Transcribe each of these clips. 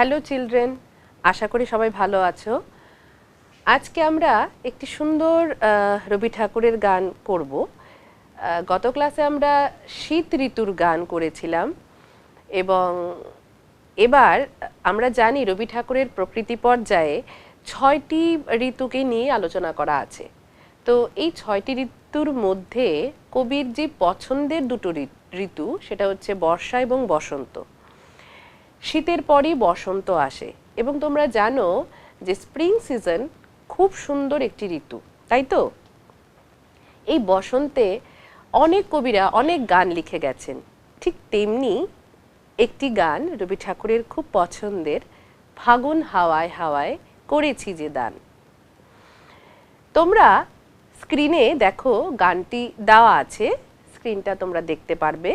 Hello children, আশা করি সবাই ভালো আছো। আজকে আমরা একটি সুন্দর রবি ঠাকুরের গান করব। গত ক্লাসে আমরা শীত ঋতুর গান করেছিলাম এবং এবার আমরা জানি রবি ঠাকুরের প্রকৃতি পর্যায়ে 6টি ঋতুকে নিয়ে আলোচনা করা আছে। তো এই 6টি ঋতুর মধ্যে কবির যে পছন্দের দুটো ঋতু সেটা হচ্ছে বর্ষা এবং বসন্ত। শীতের পরই বসন্ত আসে এবং তোমরা জানো যে স্প্রিং সিজন খুব সুন্দর একটি ঋতু, তাই তো? এই বসন্তে অনেক কবিরা অনেক গান লিখে গেছেন, ঠিক তেমনি একটি গান রবি ঠাকুরের খুব পছন্দের, ফাগুন হাওয়ায় হাওয়ায় করেছি যে দান। তোমরা স্ক্রিনে দেখো, গানটি দেওয়া আছে, স্ক্রিনটা তোমরা দেখতে পারবে।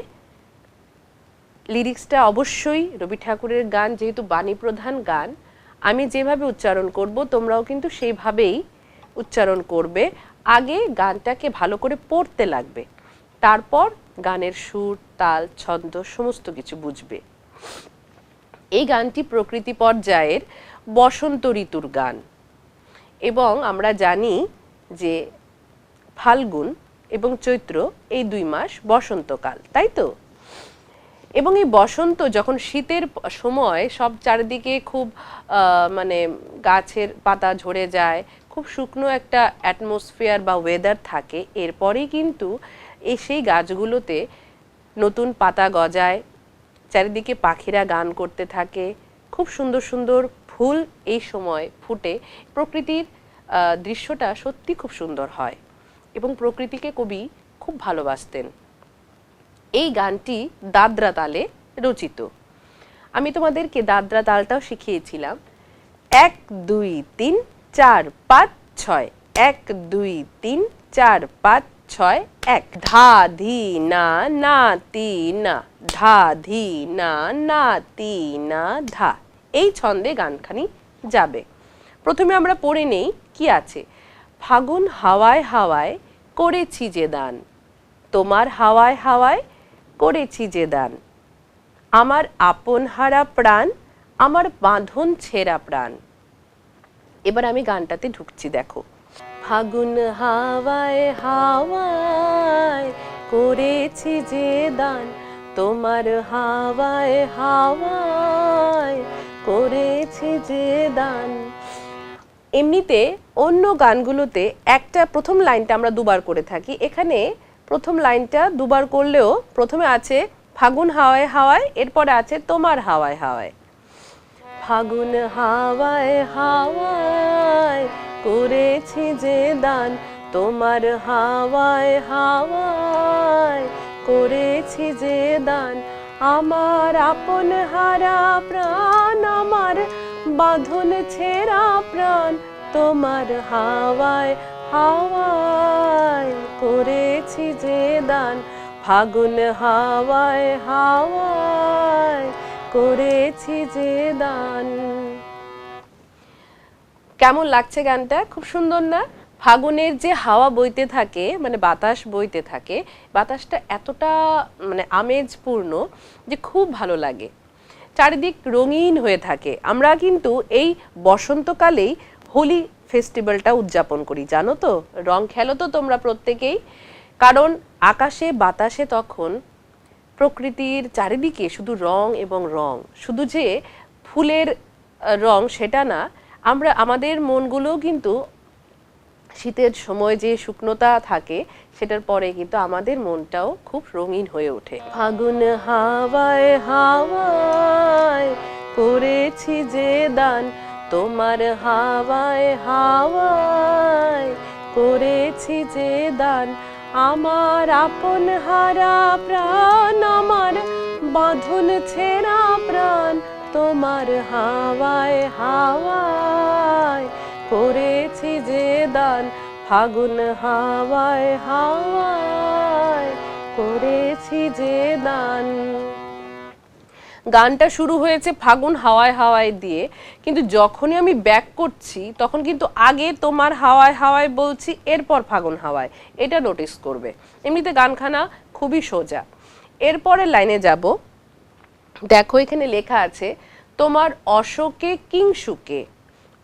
লিরিক্সটা অবশ্যই রবি ঠাকুরের গান, যেহেতু বাণী প্রধান গান, আমি যেভাবে উচ্চারণ করব তোমরাও কিন্তু সেইভাবেই উচ্চারণ করবে। আগে গানটাকে ভালো করে পড়তে লাগবে, তারপর গানের সুর, তাল, ছন্দ সমস্ত কিছু বুঝবে। এই গানটি প্রকৃতি পর্যায়ের বসন্ত ঋতুর গান এবং আমরা জানি যে ফাল্গুন এবং চৈত্র এই 2 মাস বসন্তকাল, তাই তো? এবং এই বসন্ত যখন শীতের সময় সব চারিদিকে খুব মানে গাছের পাতা ঝরে যায়, খুব শুকনো একটা অ্যাটমসফিয়ার বা ওয়েদার থাকে, এরপরেই কিন্তু সেই গাছগুলোতে নতুন পাতা গজায়, চারিদিকে পাখিরা গান করতে থাকে, খুব সুন্দর সুন্দর ফুল এই সময় ফুটে, প্রকৃতির দৃশ্যটা সত্যি খুব সুন্দর হয় এবং প্রকৃতিকে কবি খুব ভালোবাসতেন। এই গানটি দাদরা তালে রচিত। আমি তোমাদেরকে দাদরা তালটাও শিখিয়েছিলাম। 1 2 3 4 5 6, 1 2 3 4 5 6 1, ধা ধি না না তি না, ধা ধি না না তি না ধা। এই ছন্দে গানখানি যাবে। প্রথমে আমরা পড়ে নেই কি আছে। ফাগুন হাওয়ায় হাওয়ায় করেছি যে দান, তোমার হাওয়ায় হাওয়ায় করেছি যে দান, আমার আপন হারা প্রাণ, আমার বাঁধন ছেঁড়া প্রাণ। এবার আমি গানটাতে ঢুকছি, দেখো। ফাগুন হাওয়ায় হাওয়ায় করেছি যে দান, তোমার হাওয়ায় হাওয়ায় করেছি যে দান। এমনিতে অন্য গানগুলোতে একটা প্রথম লাইনটা আমরা দুবার করে থাকি, এখানে প্রথম লাইনটা দুবার করলেও প্রথমে আছে ফাগুন হাওয়ায় হাওয়ায়, এরপরে আছে তোমার হাওয়ায় হাওয়ায়। ফাগুন হাওয়ায় হাওয়ায় করেছি যে দান, তোমার হাওয়ায় হাওয়ায় করেছি যে দান, আমার আপন হারা প্রাণ, আমার বাঁধন ছেঁড়া প্রাণ, তোমার হাওয়ায় হাওয়ায় করেছি যে দান, ফাগুন হাওয়ায় হাওয়ায় করেছি যে দান। কেমন লাগছে গানটা? খুব সুন্দর না? ফাগুনের যে হাওয়া বইতে থাকে, মানে বাতাস বইতে থাকে, বাতাসটা এতটা মানে আমেজপূর্ণ যে খুব ভালো লাগে, চারিদিক রঙিন হয়ে থাকে। আমরা কিন্তু এই বসন্তকালেই হোলি ফেস্টিভ্যালটা উদযাপন করি, জানো তো? রং খেলো তো তোমরা প্রত্যেকেই, কারণ আকাশে বাতাসে তখন প্রকৃতির চারিদিকে শুধু রং এবং রং। শুধু যে ফুলের রং সেটা না, আমরা আমাদের মনগুলো কিন্তু শীতের সময় যে শুকনোতা থাকে সেটার পরে কিন্তু আমাদের মনটাও খুব রঙিন হয়ে ওঠে। ফাগুন হাওয়ায় হাওয়ায় করেছি যে দান, তোমার হাওয়ায় হাওয়ায় করেছি যে দান, আমার আপন হারা প্রাণ, আমার বাঁধন ছেঁড়া প্রাণ, তোমার হাওয়ায় হাওয়ায় করেছি যে দান, ফাগুন হাওয়ায় হাওয়ায় করেছি যে দান। গানটা শুরু হয়েছে ফাগুন হাওয়ায় হাওয়ায় দিয়ে, কিন্তু যখনই আমি ব্যাক করছি তখন কিন্তু আগে তোমার হাওয়ায় হাওয়ায় বলছি, এরপর ফাগুন হাওয়ায়। এটা নোটিস করবে। এমনিতে গানখানা খুবই সোজা। এরপরের লাইনে যাব, দেখো এখানে লেখা আছে, তোমার অশোকে কিংসুকে,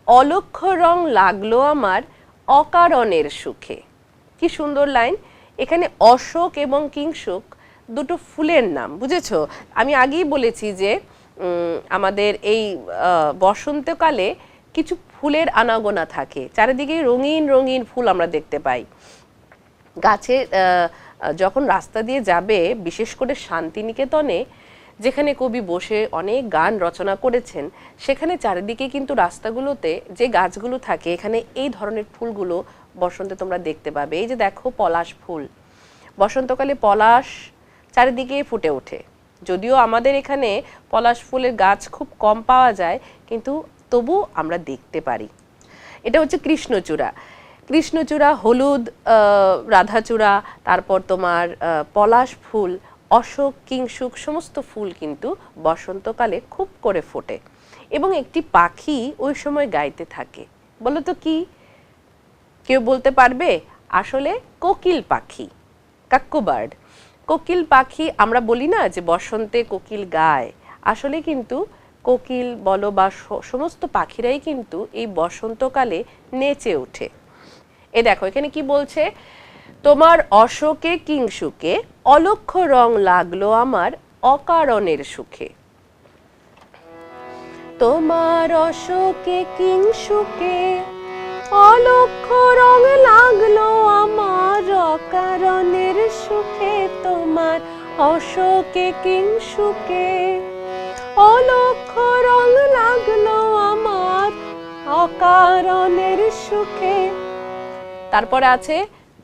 অলক্ষ্য রং লাগলো আমার অকারণের সুখে। কি সুন্দর লাইন। এখানে অশোক এবং কিংসুক দুটো ফুলের নাম, বুঝেছো? আমি আগেই বলেছি যে আমাদের এই বসন্তকালে কিছু ফুলের আনাগোনা থাকে, চারিদিকে রঙিন রঙিন ফুল আমরা দেখতে পাই। গাছে যখন রাস্তা দিয়ে যাবে, বিশেষ করে শান্তিনিকেতনে যেখানে কবি বসে অনেক গান রচনা করেছেন, সেখানে চারিদিকে কিন্তু রাস্তাগুলোতে যে গাছগুলো থাকে, এখানে এই ধরনের ফুলগুলো বসন্তে তোমরা দেখতে পাবে। এই যে দেখো পলাশ ফুল, বসন্তকালে পলাশ চারিদিকে ফুটে ওঠে। যদিও আমাদের এখানে পলাশ ফুলের গাছ খুব কম পাওয়া যায়, কিন্তু তবু আমরা দেখতে পারি। এটা হচ্ছে কৃষ্ণচূড়া। কৃষ্ণচূড়া, হলুদ রাধাচূড়া, তারপর তোমার পলাশ ফুল, অশোক, কিংসুক সমস্ত ফুল কিন্তু বসন্তকালে খুব করে ফোটে। এবং একটি পাখি ওই সময় গাইতে থাকে। বলো তো কি? কেউ বলতে পারবে? আসলে কোকিল পাখি, কাক্কু বার্ড। কোকিল পাখি, আমরা বলি না যে বসন্তে কোকিল গায়, আসলে কিন্তু কোকিল বলো বা সমস্ত পাখিরাই কিন্তু এই বসন্তকালে নেচে ওঠে। এ দেখো এখানে কি বলছে, তোমার অশোকে কিংসুকে, অলক্ষ্য রং লাগলো আমার অকারণের সুখে। তোমার অশোকে কিংসুকে, অলক্ষ্য রং লাগলো আমার অকারণের সুখে। তোমার অশোকে কিংসুকে, অলক্ষ্য রং লাগলো আমার অকারণের সুখে। তারপর আছে,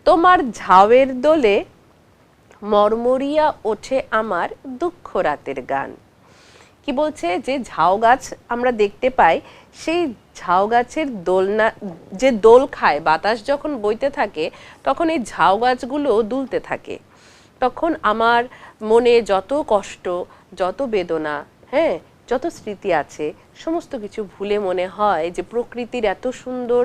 তোমার ঝাউয়ের দোলে মরমরিয়া ওঠে আমার দুঃখ রাতের গান। কি বলছে, যে ঝাউ গাছ আমরা দেখতে পাই, সেই ঝাউ গাছের দোলনা, যে দোল খায়, বাতাস যখন বইতে থাকে তখন এই ঝাউ গাছগুলো দুলতে থাকে। তখন আমার মনে যত কষ্ট, যত বেদনা, হ্যাঁ, যত স্মৃতি আছে, সমস্ত কিছু ভুলে মনে হয় যে প্রকৃতির এত সুন্দর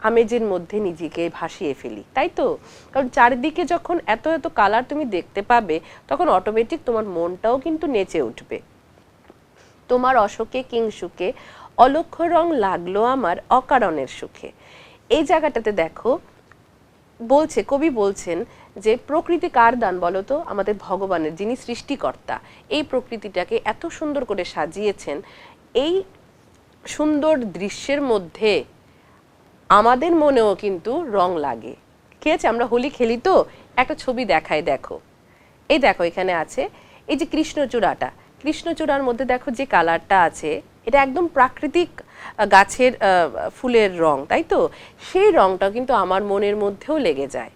আমেজের মধ্যে নিজেকে ভাসিয়ে ফেলি, তাই তো? কারণ চারিদিকে যখন এত এত কালার তুমি দেখতে পাবে, তখন অটোমেটিক তোমার মনটাও কিন্তু নেচে উঠবে। তোমার অশোকে কিংসুকে, অলক্ষ্য রং লাগলো আমার অকারণের সুখে। এই জায়গাটাতে দেখো বলছে, কবি বলছেন যে প্রকৃতি কার দান বলো তো? আমাদের ভগবানের, যিনি সৃষ্টিকর্তা। এই প্রকৃতিটাকে এত সুন্দর করে সাজিয়েছেন। এই সুন্দর দৃশ্যের মধ্যে আমাদের মনেও কিন্তু রং লাগে। ঠিক আছে, আমরা হোলি খেলি তো, একটা ছবি দেখায়, দেখো এই দেখো এখানে আছে এই যে কৃষ্ণচূড়াটা, কৃষ্ণচূড়ার মধ্যে দেখো যে কালারটা আছে, এটা একদম প্রাকৃতিক গাছের ফুলের রং, তাই তো? সেই রংটা কিন্তু আমার মনের মধ্যেও লেগে যায়।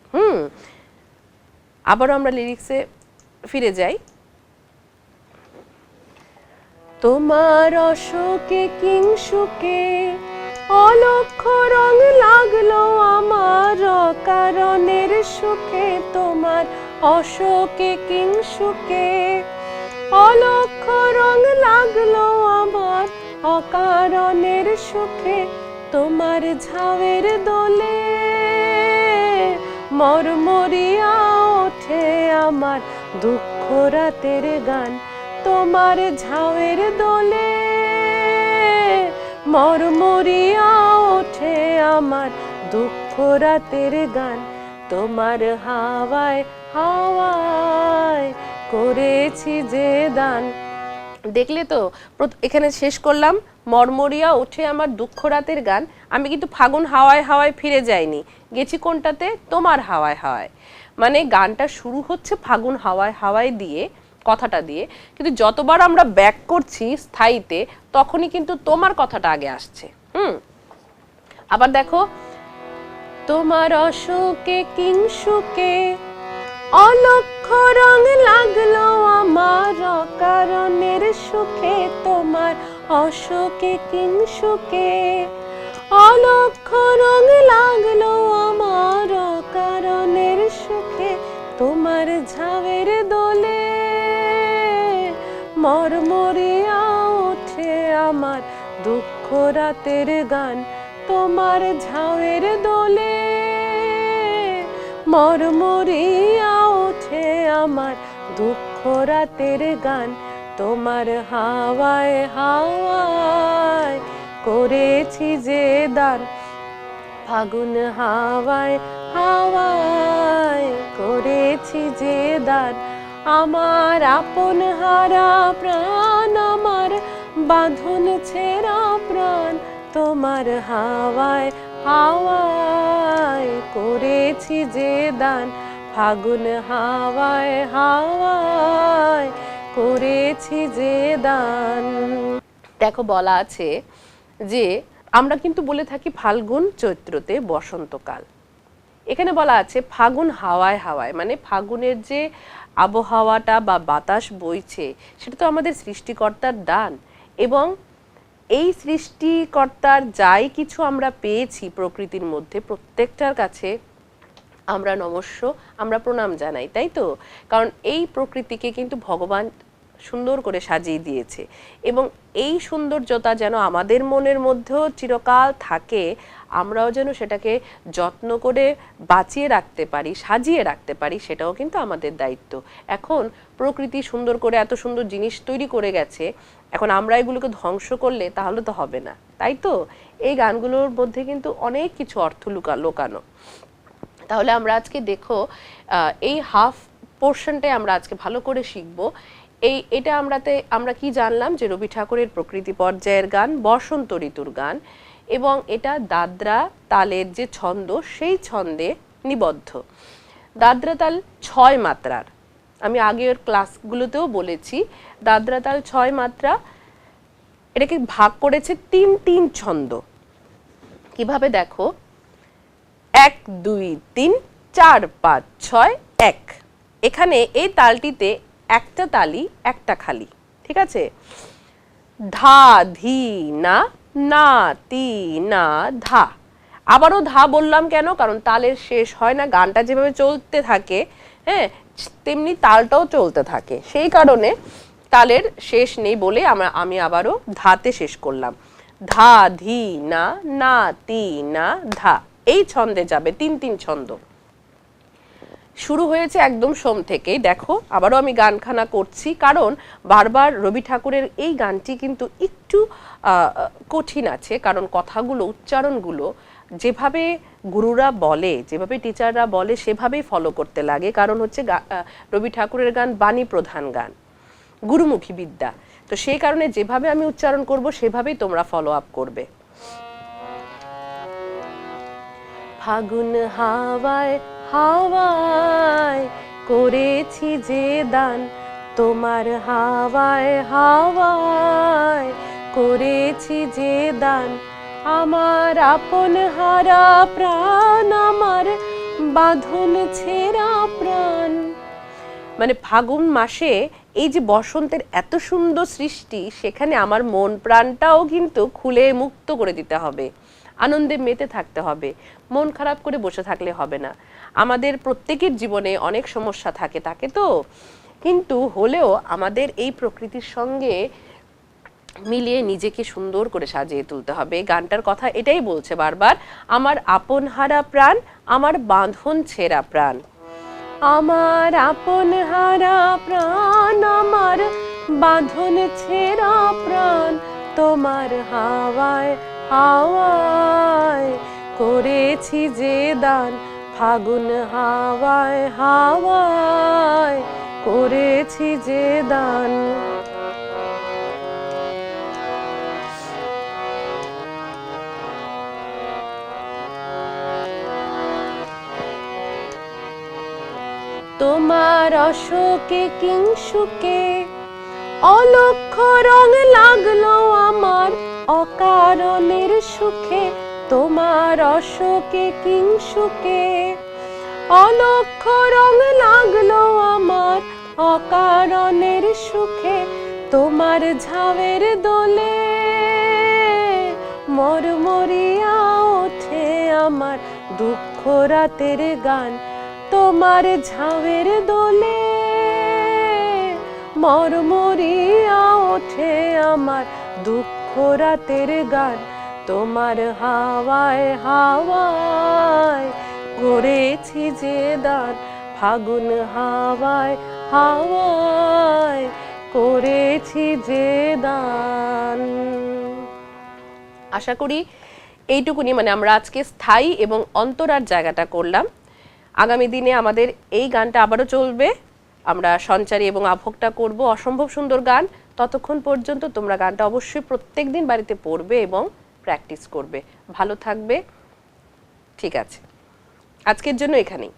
আবারও আমরা লিরিক্সে ফিরে যাই। তোমার অশোকে কিংসুকে, অলক্ষ্য রং লাগলো আমার অকারণের সুখে। তোমার অশোকে কিংসুকে, অলক্ষ্য রং লাগলো আমার অকারণের সুখে। তোমার ঝাউয়ের দোলে মরমরিয়া ওঠে আমার দুঃখ রাতের গান। তোমার ঝাউয়ের দোলে মরমরিয়া ওঠে আমার দুঃখ রাতের গান। তোমার হাওয়ায় হাওয়ায় করেছি যে দান। দেখলে তো, এখানে শেষ করলাম মরমরিয়া ওঠে আমার দুঃখ রাতের গান। আমি কিন্তু ফাগুন হাওয়ায় হাওয়ায় ফিরে যাইনি, গেছি কোনটাতে? তোমার হাওয়ায় হাওয়ায়। মানে গানটা শুরু হচ্ছে ফাগুন হাওয়ায় হাওয়ায় দিয়ে, কথাটা দিয়ে, কিন্তু যতবার আমরা ব্যাক করছি স্থায়ীতে, তখনই কিন্তু তোমার কথাটা আগে আসছে। আবার দেখো, তোমার অশোকে কিংসুকে, অলক্ষ্য রং লাগলো আমার অকারণের সুখে। তোমার অশোকে কিংসুকে, অলক্ষ্য রং লাগলো আমার অকারণের সুখে। তোমার ঝাউয়ের দোলে মরমরিয়া ওঠে আমার দুঃখ রাতের গান। তোমার ঝাউয়ের দোলে মরমরিয়া ওঠে আমার দুঃখ রাতের গান। তোমার হাওয়ায় হাওয়ায় করেছি যে দান, ফাগুন হাওয়ায় হাওয়ায় করেছি যে দান, আমার আপন হারা প্রাণ, আমার বাঁধন ছেঁড়া প্রাণ, তোমার হাওয়ায় হাওয়ায় করেছি যে দান, ফাগুন হাওয়ায় হাওয়ায় করেছি যে দান। দেখো বলা আছে যে আমরা কিন্তু বলে থাকি ফাল্গুন চৈত্রতে বসন্তকাল, এখানে বলা আছে ফাগুন হাওয়ায় হাওয়ায়, মানে ফাগুনের যে আবহাওয়াটা বা বাতাস বইছে সেটা তো আমাদের সৃষ্টিকর্তার দান, এবং এই সৃষ্টিকর্তার যাই কিছু আমরা পেয়েছি প্রকৃতির মধ্যে প্রত্যেকটার কাছে আমরা নমস্য, আমরা প্রণাম জানাই, তাই তো? কারণ এই প্রকৃতিকে কিন্তু ভগবান সুন্দর করে সাজিয়ে দিয়েছে, এবং এই সৌন্দর্যতা যেন আমাদের মনের মধ্যেও চিরকাল থাকে, আমরাও যেন সেটাকে যত্ন করে বাঁচিয়ে রাখতে পারি, সাজিয়ে রাখতে পারি, সেটাও কিন্তু আমাদের দায়িত্ব। এখন প্রকৃতি সুন্দর করে এত সুন্দর জিনিস তৈরি করে গেছে, এখন আমরা এগুলোকে ধ্বংস করলে তাহলে তো হবে না, তাই তো? এই গানগুলোর মধ্যে কিন্তু অনেক কিছু অর্থ লোকানো। তাহলে আমরা আজকে দেখো এই হাফ পোর্শনটাই আমরা আজকে ভালো করে শিখব। এটা আমরা কি জানলাম যে রবি ঠাকুরের প্রকৃতি পর্যায়ের গান, বসন্ত ঋতুর গান, এবং এটা দাদরা তালের যে ছন্দ সেই ছন্দে নিবদ্ধ। দাদরা তাল 6 মাত্রার, আমি আগের ক্লাসগুলোতেও বলেছি দাদরা তাল 6 মাত্রা, এটাকে ভাগ করেছে 3 ছন্দ। কিভাবে দেখো, 1 2 3 4 5 6 1, এখানে এই তালটিতে একটা তালি একটা খালি, ঠিক আছে? ধা ধি না না তি না ধা, আবারও ধা বললাম কেন? কারণ তালের শেষ হয় না, গানটা যেভাবে চলতে থাকে হ্যাঁ তেমনি তালটাও চলতে থাকে, সেই কারণে তালের শেষ নেই বলে আমি আবারও ধাতে শেষ করলাম। ধা ধি না না তি না ধা, এই ছন্দে যাবে, 3 ছন্দ। শুরু হয়েছে একদম সোম থেকেই। দেখো আবারও আমি গানখানা করছি, কারণ বারবার রবি ঠাকুরের এই গানটি কিন্তু একটু কঠিন আছে, কারণ কথাগুলো, উচ্চারণগুলো যেভাবে গুরুরা বলে, যেভাবে টিচাররা বলে সেভাবেই ফলো করতে লাগে, কারণ হচ্ছে রবি ঠাকুরের গান বাণী প্রধান গান, গুরুমুখী বিদ্যা, তো সেই কারণে যেভাবে আমি উচ্চারণ করব সেভাবেই তোমরা ফলো আপ করবে। ফাগুন হাওয়ায় হাওয়ায় করেছি যে দান, তোমার হাওয়ায় হাওয়ায় করেছি যে দান, আমার আপন হারা প্রাণ, আমার বাঁধন ছেঁড়া প্রাণ। মানে ফাগুন মাসে এই যে বসন্তের এত সুন্দর সৃষ্টি, সেখানে আমার মন প্রাণটাও কিন্তু খুলে মুক্ত করে দিতে হবে, আনন্দে মেতে থাকতে হবে, মন খারাপ করে বসে থাকলে হবে না। আমাদের প্রত্যেকের জীবনে অনেক সমস্যা থাকে তো, কিন্তু হলেও আমাদের এই প্রকৃতির সঙ্গে মিলিয়ে নিজেকে সুন্দর করে সাজিয়ে তুলতে হবে। গানটার কথা এটাই বলছে বারবার, আমার আপন হারা প্রাণ, আমার বাঁধন ছেঁড়া প্রাণ, আমার আপন হারা প্রাণ, আমার বাঁধন ছেঁড়া প্রাণ, তোমার হাওয়ায় হাওয়ায় করেছি যে দান, ফাগুন হাওয়ায় হাওয়ায় করেছি যে দান। তোমার অশোকে কিংসুকে অলক্ষ্য রং লাগলো আমার অকারণের সুখে, তোমার অশোকে কিংসুকে অলক্ষ্য রং লাগলো আমার অকারণের সুখে, তোমার ঝাউয়ের দোলে মরমরিয়া ওঠে আমার দুঃখ রাতের গান, তোমার ঝাউয়ের দোলে মরমরিয়া ওঠে আমার দুঃখ রাতের গান, তোমার হাওয়ায় হাওয়ায় করেছি যে দান, ফাগুন হাওয়ায় হাওয়ায় করেছি করেছি যে দান। আশা করি এইটুকুনি মানে আমরা আজকে স্থায়ী এবং অন্তরার জায়গাটা করলাম। আগামী দিনে আমাদের এই গানটা আবারও চলবে, আমরা সঞ্চারী এবং আভোগটা করব, অসম্ভব সুন্দর গান। ততক্ষণ পর্যন্ত তোমরা গানটা অবশ্যই প্রত্যেকদিন বাড়িতে পড়বে এবং প্র্যাকটিস করবে। ভালো থাকবে। ঠিক আছে, আজকের জন্য এখানেই।